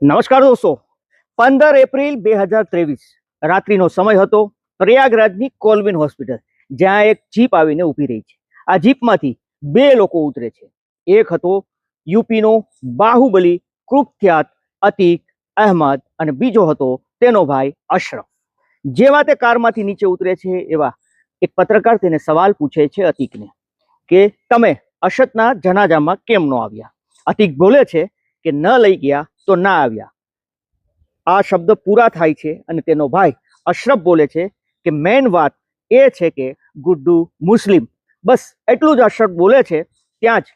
નમસ્કાર દોસ્તો, 15 એપ્રિલ 2023 રાત્રિનો સમય હતો. પ્રયાગરાજની કોલવિન હોસ્પિટલ, જ્યાં એક જીપ આવીને ઊભી રહી છે. આ જીપમાંથી બે લોકો ઉતરે છે. એક હતો યુપીનો બાહુબલી કુખ્યાત અતીક અહેમદ અને બીજો હતો તેનો ભાઈ અશરફ. જેવા તે કારમાંથી નીચે ઉતરે છે એવા એક પત્રકાર તેને સવાલ પૂછે છે અતીકને કે તમે અશરફના જનાજામાં કેમ ન આવ્યા? અતીક બોલે છે કે ન લઈ ગયા તો ના આવ્યા. આ શબ્દ પૂરા થાય છે અને તેનો ભાઈ અશરફ બોલે છે કે મેઇન વાત એ છે કે ગુડ્ડુ મુસ્લિમ. બસ એટલું જ અશરફ બોલે છે. ત્યાં જ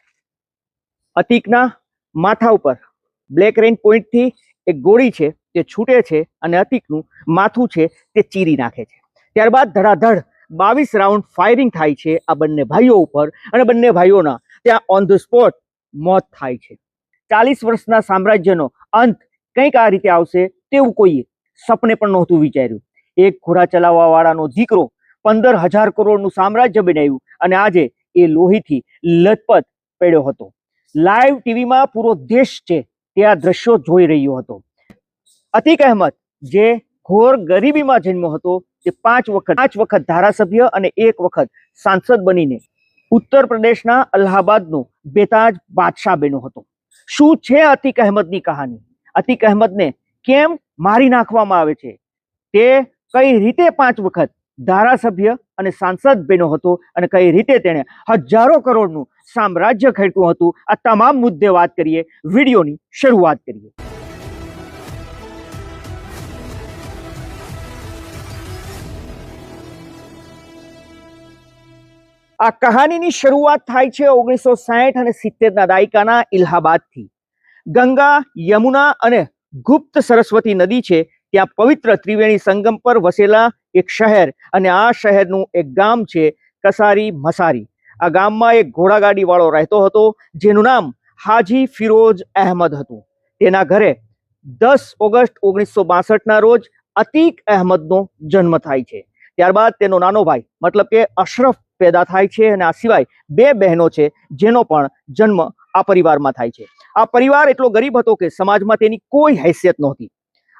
અતીકના માથા ઉપર બ્લેક રેન પોઈન્ટથી એક ગોળી છે તે છૂટે છે અને અતીકનું માથું છે તે ચીરી નાખે છે. ત્યારબાદ ધડાધડ 22 રાઉન્ડ ફાયરિંગ થાય છે આ બંને ભાઈઓ ઉપર અને બંને ભાઈઓના ત્યાં ઓન ધ સ્પોટ મોત થાય છે. 40 વર્ષના સામ્રાજ્યનો અંત કંઈક આ રીતે આવશે તેવું કોઈએ સપને પણ નહોતું વિચાર્યું. એક ઘોડા ચલાવવા વાળાનો દીકરો 15,000 કરોડનું સામ્રાજ્ય બનાવ્યું અને આજે એ લોહીથી લથપથ પડ્યો હતો. લાઈવ ટીવીમાં પૂરો દેશ છે તે આ દ્રશ્યો જોઈ રહ્યો હતો. અતીક અહેમદ જે ઘોર ગરીબીમાં જન્મ્યો હતો તે 5 વખત ધારાસભ્ય અને 1 વખત સાંસદ બનીને ઉત્તર પ્રદેશના અલ્હાબાદનો બેતાજ બાદશાહ બન્યો હતો. શું છે અતીક અહેમદની કહાની? અતીક અહેમદને કેમ મારી નાખવામાં આવે છે? તે કઈ રીતે 5 વખત ધારાસભ્ય અને સાંસદ બન્યો હતો અને કઈ રીતે તેણે હજારો કરોડનું સામ્રાજ્ય ખેડતું હતું? આ તમામ મુદ્દે વાત કરીએ. વિડીયોની શરૂઆત કરીએ. આ કહાનીની શરૂઆત થાય છે 1960 અને 70ના દાયકાના ઇલાહાબાદથી. ગંગા, યમુના અને ગુપ્ત સરસ્વતી નદી છે ત્યાં પવિત્ર ત્રિવેણી સંગમ પર વસેલા એક શહેર અને આ શહેરનું એક ગામ છે કસારી મસારી. આ ગામમાં એક ઘોડાગાડી વાળો રહેતો હતો જેનું નામ હાજી ફિરોઝ અહેમદ હતું. તેના ઘરે 10 ઓગસ્ટ 1962ના રોજ અતીક અહેમદનો જન્મ થાય છે. ત્યારબાદ તેનો નાનો ભાઈ મતલબ કે અશરફ પેદા થાય છે અને આ સિવાય 2 બહેનો છે જેનો પણ જન્મ આ પરિવારમાં થાય છે. આ પરિવાર એટલો ગરીબ હતો કે સમાજમાં તેની કોઈ હેસિયત નહોતી.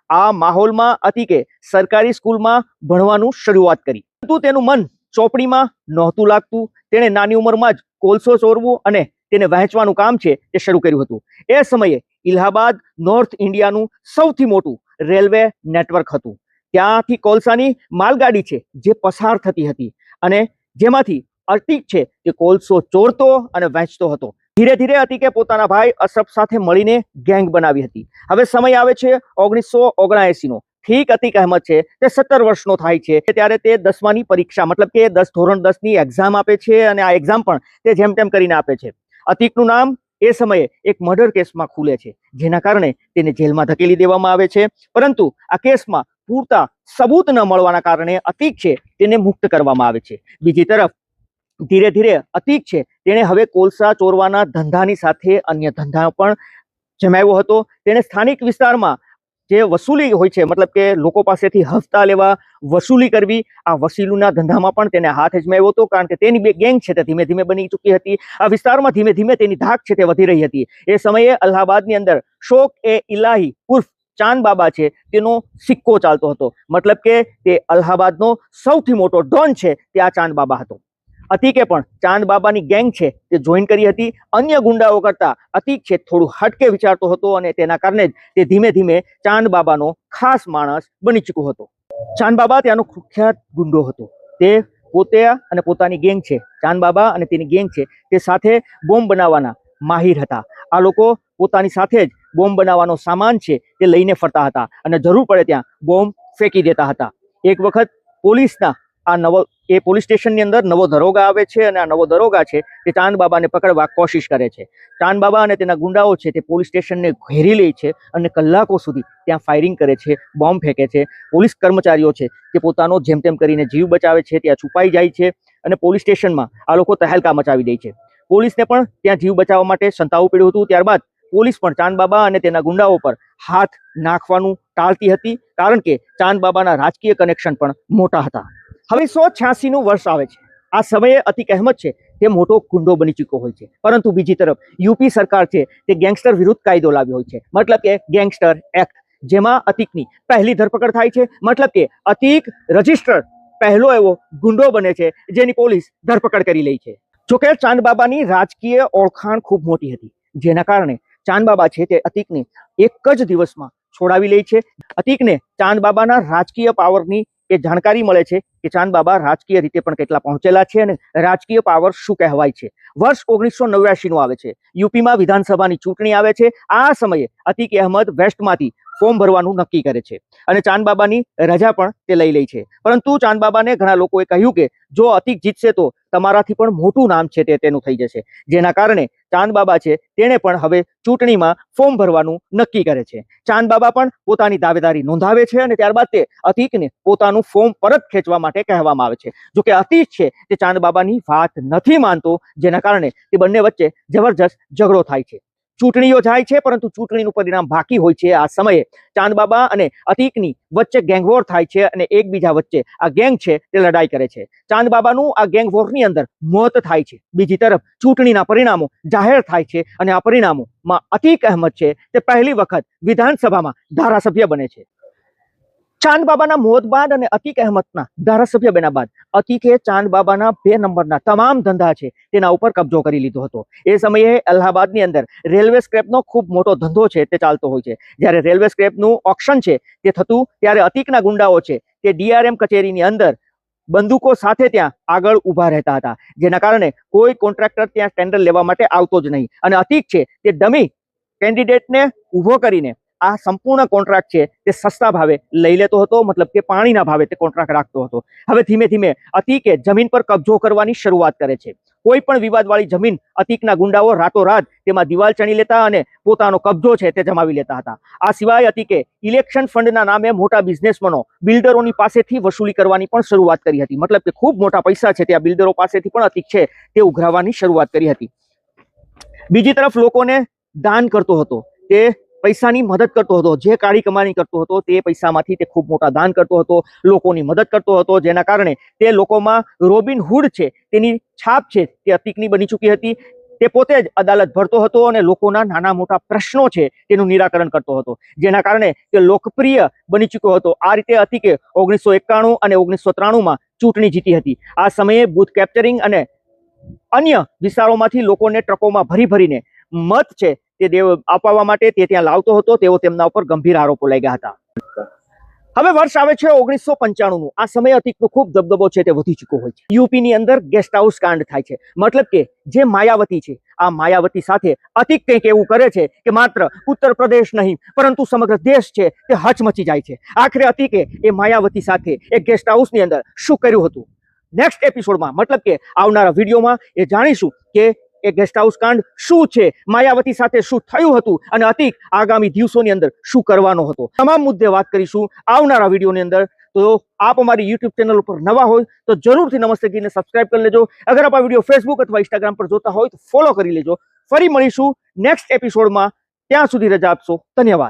આ માહોલમાં અતીકે સરકારી સ્કૂલમાં ભણવાનું શરૂઆત કરી, પરંતુ તેનું મન ચોપડીમાં નહોતું લાગતું. તેણે નાની ઉંમરમાં જ કોલસો ચોરવું અને તેને વહેંચવાનું કામ છે તે શરૂ કર્યું હતું. એ સમયે ઇલાહાબાદ નોર્થ ઇન્ડિયાનું સૌથી મોટું રેલવે નેટવર્ક હતું. ત્યાંથી કોલસાની માલગાડી છે જે પસાર થતી હતી અને જેમાંથી અતીક છે તે કોલસો ચોરતો અને વહેંચતો હતો. ધીરે ધીરે અતીકે પોતાના ભાઈ અશરફ સાથે મળીને ગેંગ બનાવી હતી. હવે સમય આવે છે 1979નો. ઠીક અતીક અહેમદ છે તે 17 વર્ષનો થાય છે ત્યારે તે 10માની પરીક્ષા મતલબ કે ધોરણ 10ની એક્ઝામ આપે છે અને આ એક્ઝામ પણ તે જેમ તેમ કરીને આપે છે. અતીકનું નામ એ સમયે એક મર્ડર કેસમાં ખુલે છે જેના કારણે તેને જેલમાં ધકેલી દેવામાં આવે છે. પરંતુ આ કેસમાં પૂરતા સબૂત ન મળવાના કારણે અતીક છે તેને મુક્ત કરવામાં આવે છે. બીજી તરફ ધીરે ધીરે અતીક છે તેણે હવે કોલસા ચોરવાના ધંધાની સાથે અન્ય ધંધા પણ જમાવ્યો હતો. તેણે સ્થાનિક વિસ્તારમાં જે વસૂલી હોય છે મતલબ કે લોકો પાસેથી હફતા લેવા, વસૂલી કરવી, આ વસૂલીના ધંધામાં પણ તેને હાથ અજમાવ્યો હતો. કારણ કે તેની બે ગેંગ છે તે ધીમે ધીમે બની ચૂકી હતી. આ વિસ્તારમાં ધીમે ધીમે તેની ધાક છે તે વધી રહી હતી. એ સમયે અલ્હાબાદની અંદર શોક એ ઇલાહી ઉર્ફ ચાંદ બાબા છે તેનો સિક્કો ચાલતો હતો. મતલબ કે તે અલ્હાબાદનો સૌથી મોટો ડોન છે તે આ ચાંદ બાબા હતો. અતીકે પણ ચાંદ બાબાની ગેંગ છે તે જોઈન કરી હતી. અન્ય ગુંડાઓ કરતા અતીક છે થોડું હટકે વિચારતો હતો અને તેના કારણે જ તે ધીમે ધીમે ચાંદ બાબાનો ખાસ માણસ બની ચૂક્યો હતો. ચાંદ બાબા ત્યાંનો કુખ્યાત ગુંડો હતો. તે પોતે અને પોતાની ગેંગ છે, ચાંદ બાબા અને તેની ગેંગ છે તે સાથે બોમ્બ બનાવવાના માહિર હતા. આ લોકો પોતાની સાથે જ બોમ્બ બનાવવાનો સામાન છે તે લઈને ફરતા હતા અને જરૂર પડે ત્યાં બોમ્બ ફેંકી દેતા હતા. એક વખત પોલીસના એ પોલીસ સ્ટેશનની અંદર નવો દરોગા આવે છે અને આ નવો દરોગા છે તે ચાંદ બાબાને પકડવા કોશિશ કરે છે. ચાંદ બાબા અને તેના ગુંડાઓ છે તે પોલીસ સ્ટેશનને ઘેરી લે છે અને કલાકો સુધી ત્યાં ફાયરિંગ કરે છે, બોમ્બ ફેંકે છે. પોલીસ કર્મચારીઓ છે તે પોતાનો જેમ તેમ કરીને જીવ બચાવે છે, ત્યાં છુપાઈ જાય છે અને પોલીસ સ્ટેશનમાં આ લોકો તહેલકા મચાવી દે છે. પોલીસને પણ ત્યાં જીવ બચાવવા માટે સંતાવવું પડ્યું હતું. ત્યારબાદ પોલીસ પણ ચાંદ બાબા અને તેના ગુંડાઓ પર હાથ નાખવાનું ટાળતી હતી કારણ કે ચાંદ બાબાના રાજકીય કનેક્શન પણ મોટા હતા. હવે 1986નું વર્ષ આવે છે. આ સમયે અતીક અહેમદ છે તે મોટો ગુંડો બની ચૂક્યો હોય છે. પરંતુ બીજી તરફ યુપી સરકાર છે તે ગેંગસ્ટર વિરુદ્ધ કાયદો લાવ્યો હોય છે, મતલબ કે ગેંગસ્ટર એક્ટ, જેમાં અતિકની પહેલી ધરપકડ થાય છે. મતલબ કે અતિક રજિસ્ટર્ડ પહેલો એવો ગુંડો બને છે જેની પોલીસ ધરપકડ કરી લે છે. જોકે ચાંદબાબાની રાજકીય ઓળખાણ ખૂબ મોટી હતી, જેના કારણે ચાંદબાબા છે તે અતિકને એક જ દિવસમાં છોડાવી લે છે. અતિકને ચાંદબાબાના રાજકીય પાવરની એ જાણકારી મળે છે કે ચાંદબાબા રાજકીય રીતે પણ કેટલા પહોંચેલા છે અને રાજકીય પાવર શું કહેવાય છે. વર્ષ 1989 નું આવે છે. યુપીમાં વિધાનસભાની ચૂંટણી આવે છે. આ સમયે અતિક અહેમદ વેસ્ટમાંથી ફોર્મ ભરવાનું નક્કી કરે છે અને ચાંદબાબાની રજા પણ તે લઈ લે છે. પરંતુ ચાંદબાબાને ઘણા લોકોએ કહ્યું કે જો અતિક જીતશે તો તમારાથી પણ મોટું નામ છે તે તેનું થઈ જશે, જેના કારણે ચાંદબાબા છે તેણે પણ હવે ચૂંટણીમાં ફોર્મ ભરવાનું નક્કી કરે છે. ચાંદબાબા પણ પોતાની દાવેદારી નોંધાવે છે અને ત્યારબાદ તે અતિકને પોતાનું ફોર્મ પરત ખેંચવા માટે કહેવામાં આવે છે. જો કે અતિક છે તે ચાંદબાબાની વાત નથી માનતો, જેના કારણે તે બંને વચ્ચે જબરજસ્ત ઝઘડો થાય છે. ચૂંટણીઓ જાય છે પરંતુ ચૂંટણીનું પરિણામ બાકી હોય છે. આ સમયે ચાંદબાબા અને અતિકની વચ્ચે ગેંગવોર થાય છે અને એકબીજા વચ્ચે આ ગેંગ છે તે લડાઈ કરે છે. ચાંદબાબાનું આ ગેંગવોરની અંદર મોત થાય છે. બીજી તરફ ચૂંટણીના પરિણામો જાહેર થાય છે અને આ પરિણામોમાં અતિક અહેમદ છે તે પહેલી વખત વિધાનસભામાં ધારાસભ્ય બને છે. ચાંદબાબાના મોત બાદ અને અતિક અહેમદના ધારાસભ્ય બન્યા બાદ અતિકે ચાંદબાબાના 2 નંબરના તમામ ધંધા છે તેના ઉપર કબજો કરી લીધો હતો. એ સમયે અલ્હાબાદની અંદર રેલવે સ્ક્રેપનો ખૂબ મોટો ધંધો છે તે ચાલતો હોય છે. જ્યારે રેલવે સ્ક્રેપનું ઓક્શન છે તે થતું ત્યારે અતિકના ગુંડાઓ છે તે DRM કચેરીની અંદર બંદૂકો સાથે ત્યાં આગળ ઊભા રહેતા હતા, જેના કારણે કોઈ કોન્ટ્રાક્ટર ત્યાં ટેન્ડર લેવા માટે આવતો જ નહીં અને અતિક છે તે ડમી કેન્ડિડેટને ઊભો કરીને આ સંપૂર્ણ કોન્ટ્રાક્ટ છે તે સસ્તા ભાવે લઈ લેતો હતો, મતલબ કે પાણીના ભાવે તે કોન્ટ્રાક્ટ રાખતો હતો. હવે ધીમે ધીમે અતિકે જમીન પર કબજો કરવાની શરૂઆત કરે છે. કોઈ પણ વિવાદવાળી જમીન અતિકના ગુંડાઓ રાતોરાત તેમાં દિવાલ ચણી લેતા અને પોતાનો કબજો છે તે જમાવી લેતા હતા. આ સિવાય અતિકે ઇલેક્શન ફંડના નામે મોટા બિઝનેસમેનો બિલ્ડરોની પાસેથી વસૂલી કરવાની પણ શરૂઆત કરી હતી. મતલબ કે ખૂબ મોટા પૈસા છે તે આ બિલ્ડરો પાસેથી પણ અતિક છે તે ઉઘરાવવાની શરૂઆત કરી હતી. બીજી તરફ લોકોને દાન કરતો હતો, તે પૈસાની મદદ કરતો હતો. જે કાળી કમાણી કરતો હતો તે પૈસામાંથી તે ખૂબ મોટા દાન કરતો હતો, લોકોની મદદ કરતો હતો, જેના કારણે તે લોકોમાં રોબિન હુડ છે તેની છાપ છે તે અતિકની બની ચૂકી હતી. તે પોતે જ અદાલત ભરતો હતો અને લોકોના નાના મોટા પ્રશ્નો છે તેનું નિરાકરણ કરતો હતો, જેના કારણે તે લોકપ્રિય બની ચૂક્યો હતો. આ રીતે અતિકે 1991 અને 1993માં ચૂંટણી જીતી હતી. આ સમયે બૂથ કેપ્ચરિંગ અને અન્ય વિસ્તારોમાંથી લોકોને ટ્રકોમાં ભરી ભરીને મત છે તે અપાવવા માટે તે ત્યાં લાવતો હતો. તેઓ તેમના ઉપર ગંભીર આરોપો લાગ્યા હતા. હવે વર્ષ આવે છે 1995નું. આ સમયે અતિકનો ખૂબ દબદબો છે તે વધી ચૂક્યો હોય છે. યુપીની અંદર ગેસ્ટ હાઉસ કાંડ થાય છે. મતલબ કે જે માયાવતી છે, આ માયાવતી સાથે અતિક કંઈક એવું કરે છે કે માત્ર ઉત્તર પ્રદેશ નહીં પરંતુ સમગ્ર દેશ છે તે હચમચી જાય છે. આખરે અતિકે એ માયાવતી સાથે એક ગેસ્ટ હાઉસની અંદર શું કર્યું હતું, નેક્સ્ટ એપિસોડમાં મતલબ કે આવનારા વિડીયોમાં એ જાણીશું કે એ ગેસ્ટ હાઉસ કાંડ શું છે, માયાવતી સાથે શું થયું હતું અને અતિક આગામી દિવસોની અંદર શું કરવાનો હતો. તમામ મુદ્દે વાત કરીશું આવનારા વિડીયોની અંદર. તો આપ અમારી YouTube ચેનલ ઉપર નવા હોય તો જરૂરથી નમસ્તે કીને સબસ્ક્રાઇબ કરી લેજો. અગર આપ આ વિડીયો ફેસબુક અથવા ઇન્સ્ટાગ્રામ પર જોતા હોય તો ફોલો કરી લેજો. ફરી મળીશું નેક્સ્ટ એપિસોડમાં. ત્યાં સુધી રજા આપશો. ધન્યવાદ.